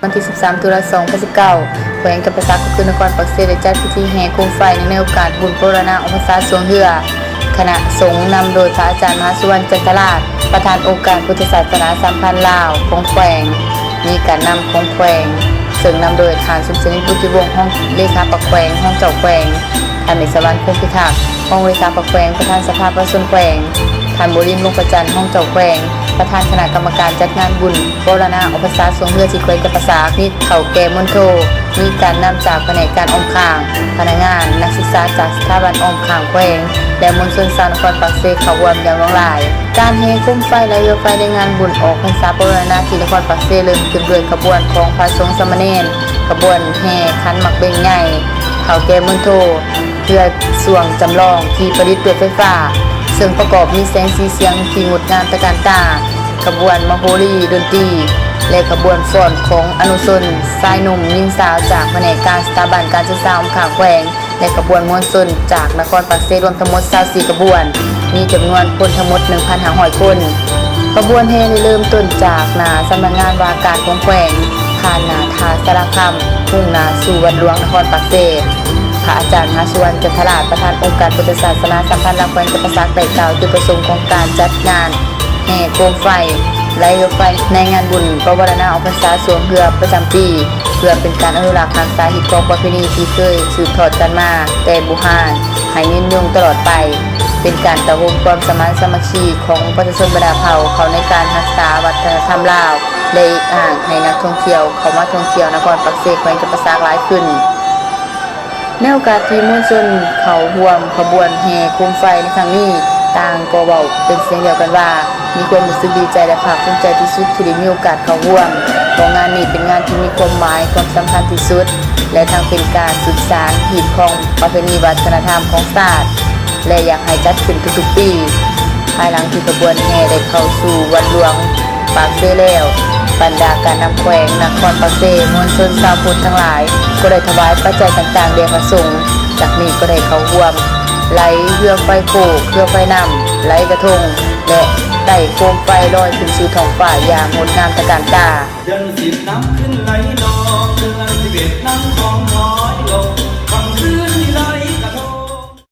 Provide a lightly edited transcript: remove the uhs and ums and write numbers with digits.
วันที่13 ตุลาคม 2019แขวงจำปาสักก็คือนครปักเซได้จัดพิธีแห่โคมไฟในโอกาสบุญโบราณออกพรรษาสวงเหือคณะสงฆ์นำโดยพระอาจารย์มหาสุวรรณจันทราชประธานองค์การพุทธศาสนาสัมพันธ์ลาวของแขวงมีการนำของแขวงซึ่งนำโดยทานสุนทรีบุตรวงศ์ห้องเลขาปักแขวงห้องเจ้าแขวงท่านเมษวรรณคงพิทักษ์ห้องเลขาปักแขวงประธานสภาประชาชนแขวงท่านบุรินทร์ลุงประจันห้องเจ้าแขวงประธานคณะกรรมการจัดงานบุญโบราณออกพรรษาสวงเหือที่แขวงจำปาสักนิดเข่าแก่มณฑลมีการนำจากแผนกการออมข้างพนักงานนักศึกษาจากสถาบันออมข้างแขวงและมวลชนชาวนครปักเซเข้าร่วมอย่างหลากหลายการแห่โคมไฟและเรือไฟในงานบุญออกพรรษาโบราณที่นครปักเซเริ่มขึ้นด้วยขบวนของพระสงฆ์สามเณรขบวนแห่ขันหมากเบ่งใหญ่เข่าแก่มณฑลเพื่อส่วงจำลองที่ประดิษฐ์ด้วยไฟฟ้าซึ่งประกอบมีแสงสีเสียงที่งดงามตระการตาขบวนมโหรีดนตรีและขบวนฟ้อนของอนุชนชายหนุ่มหญิงสาวจากแผนกการสถาบันการศึกษาอมขางแขวงและขบวนมวลชนจากนครปักเซรวมทั้งหมด24ขบวนมีจำนวนคนทั้งหมด 1,500 คนขบวนแห่เริ่มต้นจากหน้าสำนักงานว่าการของแขวงผ่านหน้าทาสารคำมุ่งหน้าสู่วัดหลวงนครปักเซพระอาจารย์มหาสุวรรณจันทราชประธานองค์การพุทธศาสนาสัมพันธ์ลาวแขวงจำปาสักได้กล่าวจุดประสงค์ของการจัดงานแห่โคมไฟและเรือไฟในงานบุญบวรณะออกพรรษาสวงเหือประจำปีเพื่อเป็นการอนุรักษ์ทางสาหิตของประเพณีที่เคยสืบทอดกันมาแต่โบราณให้ยืนยงตลอดไปเป็นการตะวงความสมานสามัคคีของประชาชนบรรดาเผ่าเขาในการรักษาวัฒนธรรมลาวและอีกอ่างให้นักท่องเที่ยวเข้ามาท่องเที่ยวนครปักเซแขวงจำปาสักหลายขึ้นในโอกาสที่มวลชนเขาร่วมขบวนแห่โคมไฟในครั้งนี้ต่างก็เว้าเป็นเสียงเดียวกันว่ามีความรู้สึกดีใจและภาคภูมิใจที่สุดที่ได้มีโอกาสเข้าร่วมเพราะงานนี้เป็นงานที่มีความหมายความสำคัญที่สุดและทั้งเป็นการสืบสานหีบของประเพณีวัฒนธรรมของชาติและอยากให้จัดขึ้นทุกๆปีภายหลังที่ขบวนแห่ได้เข้าสู่วัดหลวงปากเซแล้วบรรดาการนำแขวงนครปักเซมวลชนชาวพุทธทั้งหลายก็ได้ถวายปัจจัยต่างๆแด่พระสงฆ์จากนี้ก็ได้เข้าร่วมไหลเรือไฟโคกเรือไฟน้ำไหลกระทงและไต่โคมไฟลอยขึ้นสู่ท้องฟ้าอย่างงดงามตระการตาเดือน10น้ำขึ้นไหลนองเดือน11น้ำคลองน้อยลง